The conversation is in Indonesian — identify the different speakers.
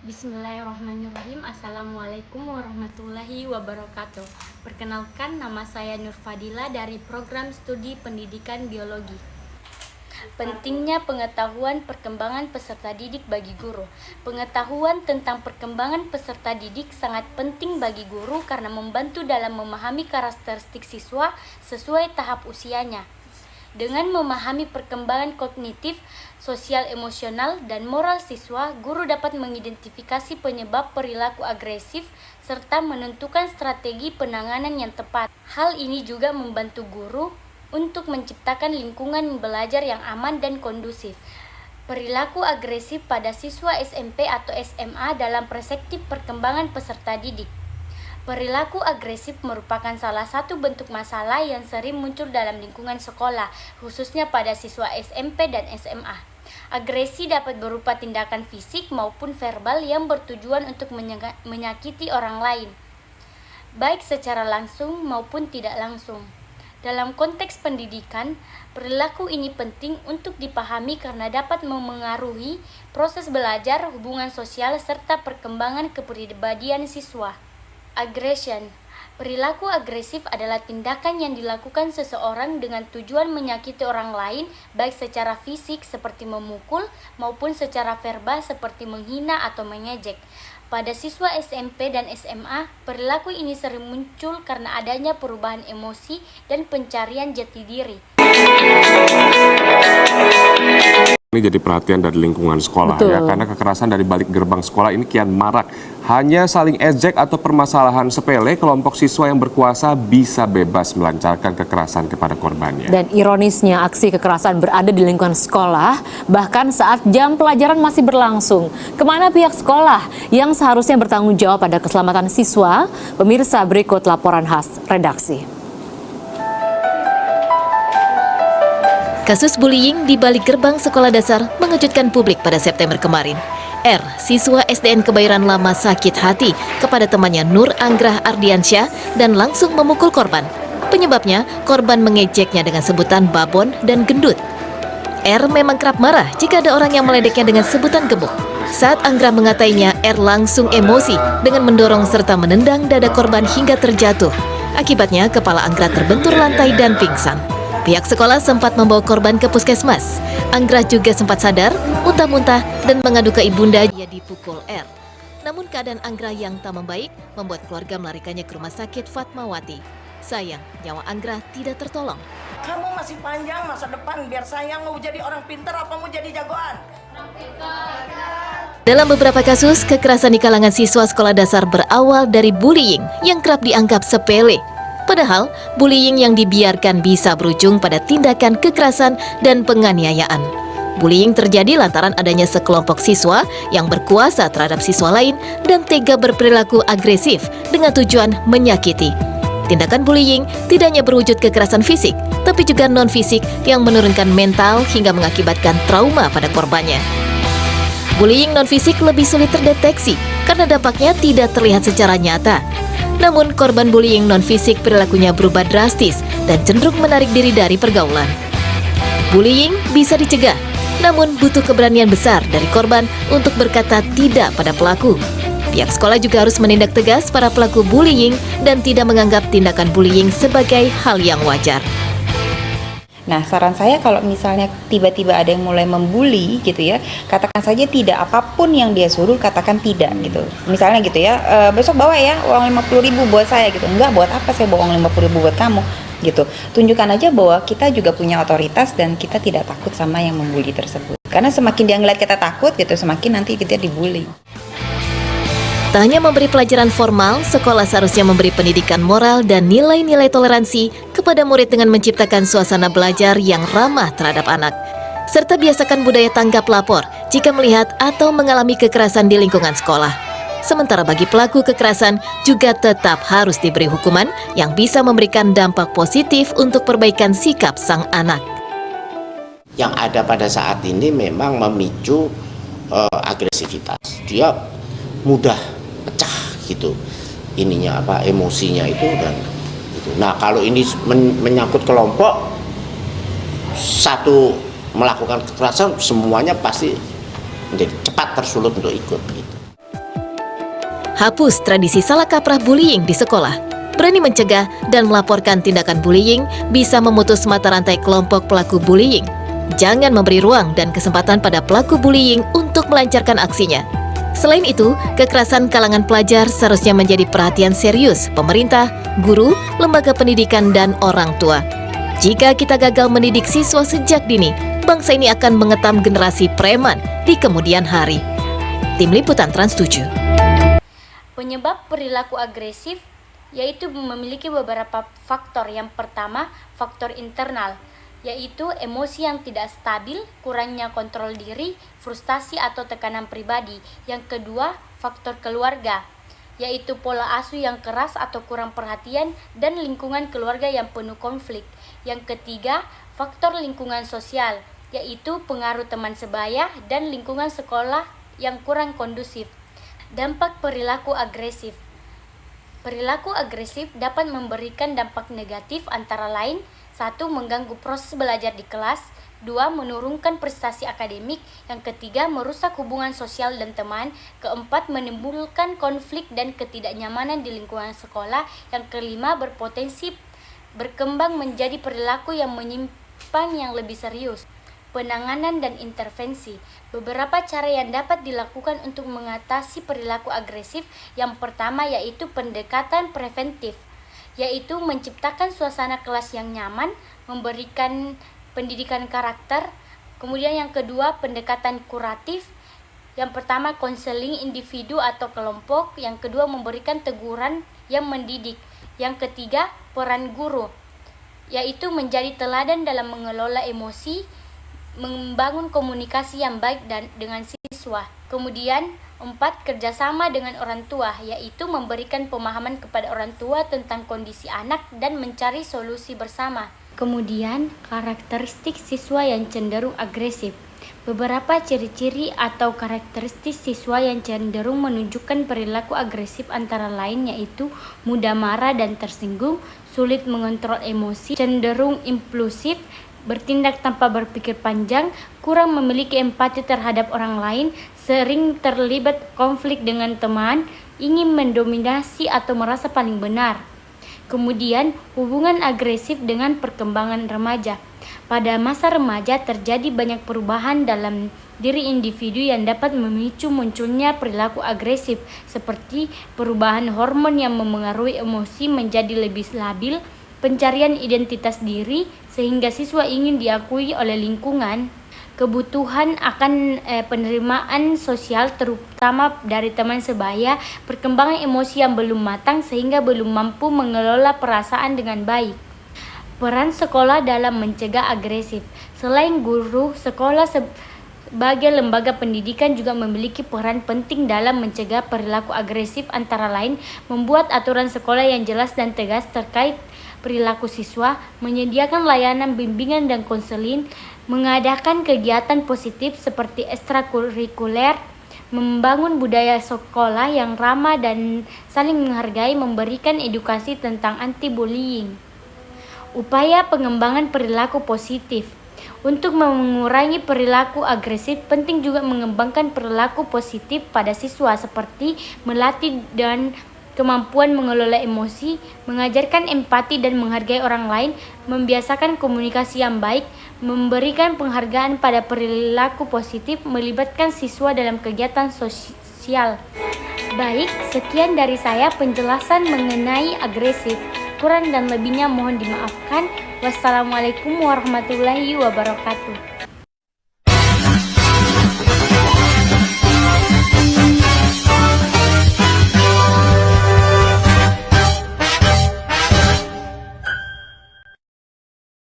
Speaker 1: Bismillahirrahmanirrahim. Assalamualaikum warahmatullahi wabarakatuh. Perkenalkan, nama saya Nur Fadila dari Program Studi Pendidikan Biologi. Pentingnya pengetahuan perkembangan peserta didik bagi guru. Pengetahuan tentang perkembangan peserta didik sangat penting bagi guru karena membantu dalam memahami karakteristik siswa sesuai tahap usianya. Dengan memahami perkembangan kognitif, sosial, emosional, dan moral siswa, guru dapat mengidentifikasi penyebab perilaku agresif serta menentukan strategi penanganan yang tepat. Hal ini juga membantu guru untuk menciptakan lingkungan belajar yang aman dan kondusif. Perilaku agresif pada siswa SMP atau SMA dalam perspektif perkembangan peserta didik. Perilaku agresif merupakan salah satu bentuk masalah yang sering muncul dalam lingkungan sekolah, khususnya pada siswa SMP dan SMA. Agresi dapat berupa tindakan fisik maupun verbal yang bertujuan untuk menyakiti orang lain, baik secara langsung maupun tidak langsung. Dalam konteks pendidikan, perilaku ini penting untuk dipahami karena dapat memengaruhi proses belajar, hubungan sosial, serta perkembangan kepribadian siswa. Aggression. Perilaku agresif adalah tindakan yang dilakukan seseorang dengan tujuan menyakiti orang lain, baik secara fisik seperti memukul maupun secara verbal seperti menghina atau mengejek. Pada siswa SMP dan SMA, perilaku ini sering muncul karena adanya perubahan emosi dan pencarian jati diri.
Speaker 2: Ini jadi perhatian dari lingkungan sekolah. Betul. Ya, karena kekerasan dari balik gerbang sekolah ini kian marak. Hanya saling ejek atau permasalahan sepele, kelompok siswa yang berkuasa bisa bebas melancarkan kekerasan kepada korbannya.
Speaker 3: Dan ironisnya aksi kekerasan berada di lingkungan sekolah, bahkan saat jam pelajaran masih berlangsung. Kemana pihak sekolah yang seharusnya bertanggung jawab pada keselamatan siswa? Pemirsa, berikut laporan khas redaksi.
Speaker 4: Kasus bullying di balik gerbang sekolah dasar mengejutkan publik pada September kemarin. R, siswa SDN Kebayoran Lama sakit hati kepada temannya Nur Anggrah Ardiansyah dan langsung memukul korban. Penyebabnya, korban mengejeknya dengan sebutan babon dan gendut. R memang kerap marah jika ada orang yang meledeknya dengan sebutan gemuk. Saat Anggrah mengatainya, R langsung emosi dengan mendorong serta menendang dada korban hingga terjatuh. Akibatnya, kepala Anggrah terbentur lantai dan pingsan. Pihak sekolah sempat membawa korban ke puskesmas. Anggrah juga sempat sadar, muntah-muntah, dan mengadu ke ibunda dia dipukul R. Namun keadaan Anggrah yang tak membaik membuat keluarga melarikannya ke rumah sakit Fatmawati. Sayang, nyawa Anggrah tidak tertolong.
Speaker 5: Kamu masih panjang masa depan, biar sayang mau jadi orang pintar apa mau jadi jagoan?
Speaker 4: Dalam beberapa kasus, kekerasan di kalangan siswa sekolah dasar berawal dari bullying yang kerap dianggap sepele. Padahal, bullying yang dibiarkan bisa berujung pada tindakan kekerasan dan penganiayaan. Bullying terjadi lantaran adanya sekelompok siswa yang berkuasa terhadap siswa lain dan tega berperilaku agresif dengan tujuan menyakiti. Tindakan bullying tidak hanya berwujud kekerasan fisik, tapi juga non-fisik yang menurunkan mental hingga mengakibatkan trauma pada korbannya. Bullying non-fisik lebih sulit terdeteksi karena dampaknya tidak terlihat secara nyata. Namun, korban bullying non-fisik perilakunya berubah drastis dan cenderung menarik diri dari pergaulan. Bullying bisa dicegah, namun butuh keberanian besar dari korban untuk berkata tidak pada pelaku. Pihak sekolah juga harus menindak tegas para pelaku bullying dan tidak menganggap tindakan bullying sebagai hal yang wajar.
Speaker 6: Nah, saran saya kalau misalnya tiba-tiba ada yang mulai membuli gitu ya, katakan saja tidak, apapun yang dia suruh katakan tidak gitu. Misalnya gitu ya, besok bawa ya uang 50.000 buat saya gitu. Enggak, buat apa saya bawa uang 50.000 buat kamu gitu. Tunjukkan aja bahwa kita juga punya otoritas dan kita tidak takut sama yang membuli tersebut. Karena semakin dia ngeliat kita takut gitu, semakin nanti kita dibully.
Speaker 4: Tak hanya memberi pelajaran formal, sekolah seharusnya memberi pendidikan moral dan nilai-nilai toleransi kepada murid dengan menciptakan suasana belajar yang ramah terhadap anak. Serta biasakan budaya tanggap lapor jika melihat atau mengalami kekerasan di lingkungan sekolah. Sementara bagi pelaku kekerasan juga tetap harus diberi hukuman yang bisa memberikan dampak positif untuk perbaikan sikap sang anak.
Speaker 7: Yang ada pada saat ini memang memicu agresivitas. Dia mudah pecah gitu ininya emosinya itu dan gitu. Nah, kalau ini menyangkut kelompok satu melakukan kekerasan, semuanya pasti menjadi cepat tersulut untuk ikut gitu.
Speaker 4: Hapus tradisi salah kaprah bullying di sekolah. Berani mencegah dan melaporkan tindakan bullying bisa memutus mata rantai kelompok pelaku bullying. Jangan memberi ruang dan kesempatan pada pelaku bullying untuk melancarkan aksinya. Selain itu, kekerasan kalangan pelajar seharusnya menjadi perhatian serius pemerintah, guru, lembaga pendidikan, dan orang tua. Jika kita gagal mendidik siswa sejak dini, bangsa ini akan mengetam generasi preman di kemudian hari. Tim Liputan Trans 7.
Speaker 1: Penyebab perilaku agresif yaitu memiliki beberapa faktor. Yang pertama, faktor internal, yaitu emosi yang tidak stabil, kurangnya kontrol diri, frustasi atau tekanan pribadi. Yang kedua, faktor keluarga, yaitu pola asuh yang keras atau kurang perhatian dan lingkungan keluarga yang penuh konflik. Yang ketiga, faktor lingkungan sosial, yaitu pengaruh teman sebaya dan lingkungan sekolah yang kurang kondusif. Dampak perilaku agresif. Perilaku agresif dapat memberikan dampak negatif antara lain: 1. Mengganggu proses belajar di kelas. 2. Menurunkan prestasi akademik. Yang ketiga, merusak hubungan sosial dan teman. Keempat, menimbulkan konflik dan ketidaknyamanan di lingkungan sekolah. Yang kelima, berpotensi berkembang menjadi perilaku yang menyimpang yang lebih serius. Penanganan dan intervensi. Beberapa cara yang dapat dilakukan untuk mengatasi perilaku agresif. Yang pertama yaitu pendekatan preventif, yaitu menciptakan suasana kelas yang nyaman, memberikan pendidikan karakter. Kemudian yang kedua, pendekatan kuratif. Yang pertama, konseling individu atau kelompok. Yang kedua, memberikan teguran yang mendidik. Yang ketiga, peran guru, yaitu menjadi teladan dalam mengelola emosi, membangun komunikasi yang baik dengan siswa. Kemudian 4. Kerjasama dengan orang tua, yaitu memberikan pemahaman kepada orang tua tentang kondisi anak dan mencari solusi bersama. Kemudian, karakteristik siswa yang cenderung agresif. Beberapa ciri-ciri atau karakteristik siswa yang cenderung menunjukkan perilaku agresif antara lain yaitu mudah marah dan tersinggung, sulit mengontrol emosi, cenderung impulsif, bertindak tanpa berpikir panjang, kurang memiliki empati terhadap orang lain, sering terlibat konflik dengan teman, ingin mendominasi atau merasa paling benar. Kemudian, hubungan agresif dengan perkembangan remaja. Pada masa remaja terjadi banyak perubahan dalam diri individu yang dapat memicu munculnya perilaku agresif, seperti perubahan hormon yang memengaruhi emosi menjadi lebih labil, pencarian identitas diri sehingga siswa ingin diakui oleh lingkungan, kebutuhan akan penerimaan sosial terutama dari teman sebaya, perkembangan emosi yang belum matang sehingga belum mampu mengelola perasaan dengan baik. Peran sekolah dalam mencegah agresif. Selain guru, sekolah sebagai lembaga pendidikan juga memiliki peran penting dalam mencegah perilaku agresif, antara lain membuat aturan sekolah yang jelas dan tegas terkait perilaku siswa, menyediakan layanan bimbingan dan konseling, mengadakan kegiatan positif seperti ekstrakurikuler, membangun budaya sekolah yang ramah dan saling menghargai, memberikan edukasi tentang anti-bullying. Upaya pengembangan perilaku positif. Untuk mengurangi perilaku agresif, penting juga mengembangkan perilaku positif pada siswa seperti melatih dan kemampuan mengelola emosi, mengajarkan empati dan menghargai orang lain, membiasakan komunikasi yang baik, memberikan penghargaan pada perilaku positif, melibatkan siswa dalam kegiatan sosial. Baik, sekian dari saya penjelasan mengenai agresif. Kurang dan lebihnya mohon dimaafkan. Wassalamualaikum warahmatullahi wabarakatuh.